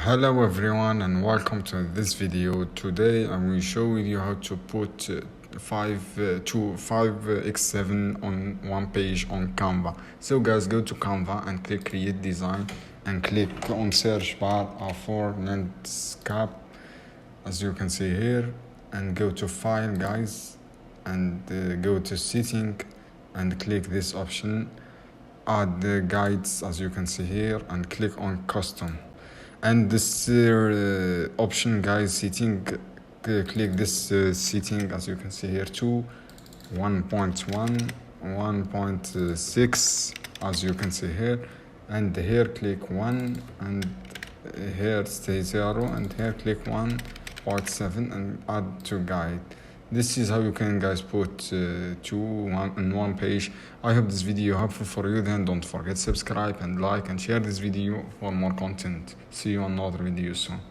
Hello everyone and welcome to this video. Today I will show you how to put 5x7 on one page on Canva. So guys, go to Canva and click create design and click on search bar for landscape as you can see here, and go to file guys and go to setting and click this option, add the guides as you can see here, and click on custom. And this option guys, setting, click this setting as you can see here to 1.1 1.6 as you can see here, and here click 1 and here stay 0 and here click 1.7 and add to guide. This is how you can guys put two in one page. I hope this video helpful for you. Then don't forget subscribe and like and share this video for more content. See you on another video soon.